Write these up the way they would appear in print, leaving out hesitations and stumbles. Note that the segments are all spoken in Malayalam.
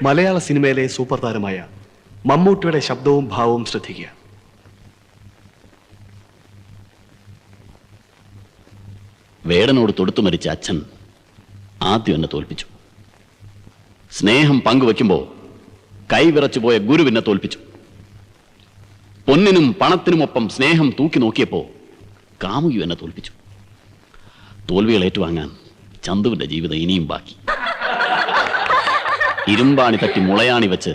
മലയാള സിനിമയിലെ സൂപ്പർ താരമായ മമ്മൂട്ടിയുടെ ശബ്ദവും ഭാവവും ശ്രദ്ധിക്കുക. വേടനോട് തൊടുത്തു മരിച്ച അച്ഛൻ ആദ്യം എന്നെ തോൽപ്പിച്ചു. സ്നേഹം പങ്കുവെക്കുമ്പോ കൈവിറച്ചു പോയ ഗുരുവിനെ തോൽപ്പിച്ചു. പൊന്നിനും പണത്തിനുമൊപ്പം സ്നേഹം തൂക്കി നോക്കിയപ്പോ കാമുകി എന്നെ തോൽപ്പിച്ചു. തോൽവികൾ ഏറ്റുവാങ്ങാൻ ചന്തുവിന്റെ ജീവിതം ഇനിയും ബാക്കി. ഇരുമ്പാണി തട്ടി മുളയാണി വെച്ച്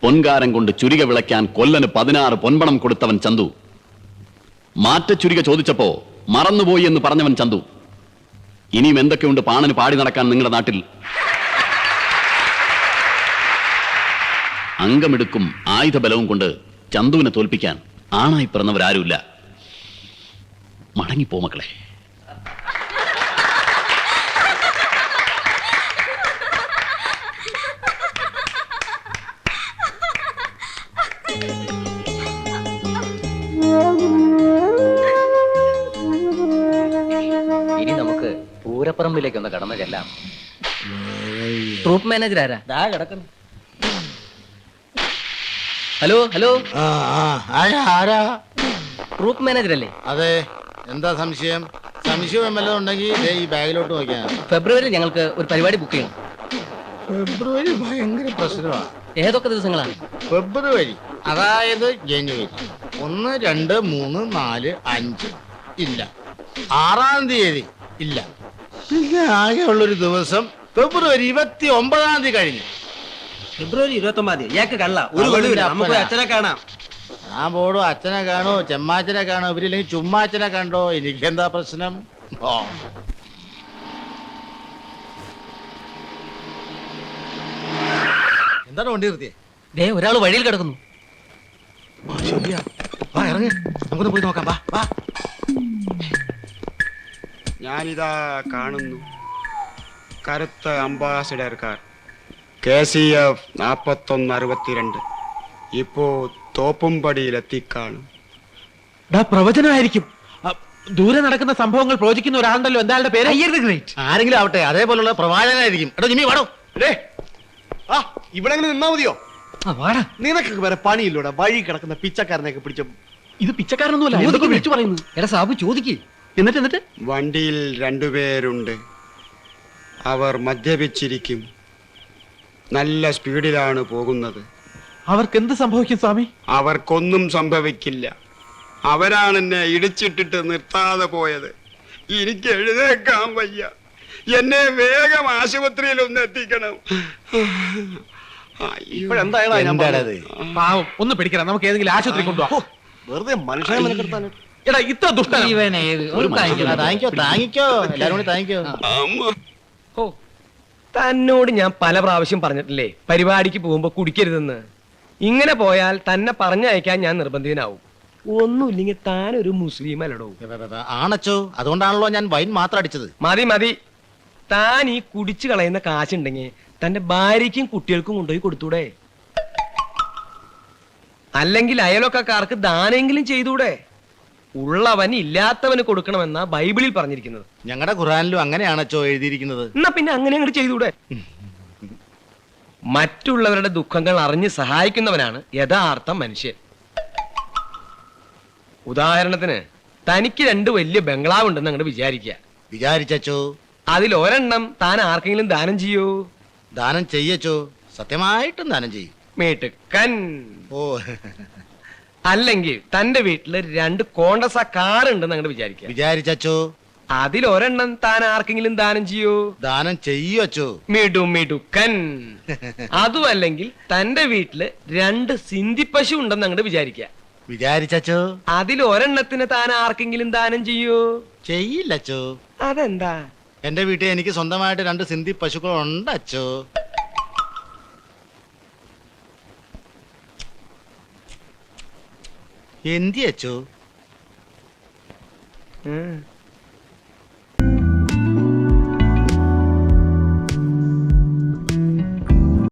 പൊൻകാരം കൊണ്ട് ചുരിക വിളയ്ക്കാൻ കൊല്ലന് 16 പൊൻപണം കൊടുത്തവൻ ചന്തു. മാറ്റച്ചുരിക ചോദിച്ചപ്പോ മറന്നുപോയി എന്ന് പറഞ്ഞവൻ ചന്തു. ഇനിയും എന്തൊക്കെയുണ്ട് പാണന് പാടി നടക്കാൻ നിങ്ങളുടെ നാട്ടിൽ? അംഗമെടുക്കും ആയുധബലവും കൊണ്ട് ചന്തുവിനെ തോൽപ്പിക്കാൻ ആണായി പിറന്നവരാരുമില്ല. മടങ്ങിപ്പോ മക്കളെ. ഇനി നമുക്ക് പൂരപ്പറമ്പിലേക്ക് ഒന്ന് കടന്നു ചെല്ലാം. ട്രൂപ്പ് മാനേജർ ആരാ? ദാ കിടക്കുന്നു. ഹലോ ഹലോ, ആരാ? ട്രൂപ്പ് മാനേജർ അല്ലേ? അതെ. എന്താ സംശയം? സംശയം വല്ലതും ഉണ്ടെങ്കിൽ ഈ ബാഗിലോട്ട് നോക്കിയാ. ഫെബ്രുവരി ഞങ്ങൾക്ക് ഒരു പരിപാടി ബുക്ക് ചെയ്യണം. ഫെബ്രുവരി ഭയങ്കര പ്രശ്നമാണ്. ഏതൊക്കെ ദിവസങ്ങളാണ്? ഫെബ്രുവരി അതായത് ജനുവരി 1, 2, 3, 4, 5 ഇല്ല. 6-ാം തീയതി ഇല്ല. പിന്നെ ആകെയുള്ളൊരു ദിവസം ഫെബ്രുവരി 29-ാം തീയതി കഴിഞ്ഞു. ഫെബ്രുവരി 29 ഇയാൾക്ക് കള്ള ഒരു വെളിവില്ല. നമുക്ക് അച്ഛനെ കാണാം. ഞാൻ പോടോ, അച്ഛനെ കാണോ, ചെമ്മാച്ചനെ കാണോ, ഇവരില്ലെങ്കിൽ ചുമ്മാച്ചനെ കണ്ടോ, എനിക്കെന്താ പ്രശ്നം? ഓ, എന്താണ് വണ്ടി നിർത്തിയേ? ദേ ഒരാൾ വഴിയിൽ കിടക്കുന്നു. ശരിയാ, വാ ഇറങ്ങ്, നമുക്കൊന്ന് പോയി നോക്കാം. വാ വാ. ഞാനിതാ കാണുന്നു കറുത്ത അംബാസിഡർ കാർ KCF 4162 ഇപ്പോ തോപ്പുംപടിയിലെത്തിക്കാണും. പ്രവചനമായിരിക്കും. ദൂരെ നടക്കുന്ന സംഭവങ്ങൾ പ്രവചിക്കുന്ന ഒരാളുണ്ടല്ലോ. എന്താളുടെ പേര്? ആരെങ്കിലും ആവട്ടെ, അതേപോലുള്ള പ്രവാചകനായിരിക്കും. എടോ ജിമ്മി വാടോ. ഇവിടെ നിന്നാ മതിയോ? നിനക്ക് വേറെ പണിയില്ലൂടെ? വഴി കിടക്കുന്ന പിച്ചക്കാരനെയൊക്കെ പിടിച്ച. ഇത് പിച്ചക്കാരനൊന്നുമല്ല, വിളിച്ചു പറയുന്നു. എടാ സാബു ചോദിക്കേ. എന്നിട്ട് വണ്ടിയിൽ 2 പേരുണ്ട്. അവർ മദ്യപിച്ചിരിക്കും. നല്ല സ്പീഡിലാണ് പോകുന്നത്. അവർക്ക് എന്ത് സംഭവിക്കും സ്വാമി? അവർക്കൊന്നും സംഭവിക്കില്ല. അവരാണ് എന്നെ ഇടിച്ചിട്ടിട്ട് നിർത്താതെ പോയത്. എനിക്ക് എഴുന്നേക്കാൻ വയ്യ. എന്നെ വേഗം ആശുപത്രിയിൽ ഒന്ന് എത്തിക്കണം. എന്താണത്? പാവം, ഒന്ന് പിടിക്കണം. നമുക്ക് ഏതെങ്കിലും ആശുപത്രി കൊണ്ടുപോകാം. വെറുതെ മനുഷ്യനെ മെനക്കെടുത്താൻ. എടാ ഇത്ര ദുഷ്ടൻ. താങ്ങിക്കോ, എല്ലാരും കൂടി താങ്ങിക്കോ. തന്നോട് ഞാൻ പല പ്രാവശ്യം പറഞ്ഞിട്ടില്ലേ പരിപാടിക്ക് പോകുമ്പോ കുടിക്കരുതെന്ന്. ഇങ്ങനെ പോയാൽ തന്നെ പറഞ്ഞയക്കാൻ ഞാൻ നിർബന്ധിതനാവും. ഒന്നുമില്ലെങ്കിൽ താനൊരു മുസ്ലിം അല്ലടോ. ആണച്ചോ, അതുകൊണ്ടാണല്ലോ ഞാൻ വൈൻ മാത്രം അടിച്ചത്. മതി മതി. താൻ ഈ കുടിച്ചു കളയുന്ന കാശുണ്ടെങ്കിൽ തന്റെ ഭാര്യയ്ക്കും കുട്ടികൾക്കും കൊണ്ടുപോയി കൊടുത്തൂടെ? അല്ലെങ്കിൽ അയലൊക്കാർക്ക് ദാനെങ്കിലും ചെയ്തൂടെ? ഉള്ളവൻ ഇല്ലാത്തവന് കൊടുക്കണമെന്നാ ബൈബിളിൽ പറഞ്ഞിരിക്കുന്നത്. ഞങ്ങളുടെ ഖുറാനിലും അങ്ങനെയാണച്ചോ എഴുതിയിരിക്കുന്നത്. എന്നാ പിന്നെ അങ്ങനെ അങ്ങോട്ട് ചെയ്തൂടെ? മറ്റുള്ളവരുടെ ദുഃഖങ്ങൾ അറിഞ്ഞ് സഹായിക്കുന്നവനാണ് യഥാർത്ഥ മനുഷ്യൻ. ഉദാഹരണത്തിന് തനിക്ക് 2 വലിയ ബംഗ്ലാവ് ഉണ്ടെന്ന് അങ്ങോട്ട് വിചാരിച്ചോ. അതിലൊരെണ്ണം താൻ ആർക്കെങ്കിലും ദാനം ചെയ്യൂ? ദാനം ചെയ്യച്ചോ, സത്യമായിട്ടും ദാനം ചെയ്യും. മേട്ടുക്കൻ. ഓ, അല്ലെങ്കിൽ തന്റെ വീട്ടില് 2 കോണ്ടസ കാർ ഉണ്ടെന്ന് അങ്ങോട്ട് വിചാരിച്ചോ. അതിലൊരെണ്ണം താൻ ആർക്കെങ്കിലും ദാനം ചെയ്യൂ? ദാനം ചെയ്യച്ചോ. മിടുക്കൻ. അതും അല്ലെങ്കിൽ തന്റെ വീട്ടില് 2 സിന്ധി പശു ഉണ്ടെന്ന് അങ്ങോട്ട് വിചാരിച്ചോ. അതിലൊരെണ്ണത്തിന് താൻ ആർക്കെങ്കിലും ദാനം ചെയ്യൂ? ചെയ്യില്ലച്ചോ. അതെന്താ? എന്റെ വീട്ടിൽ എനിക്ക് സ്വന്തമായിട്ട് 2 സിന്ധി പശുക്കൾ ഉണ്ടച്ചോ. എന്തിയച്ചോ?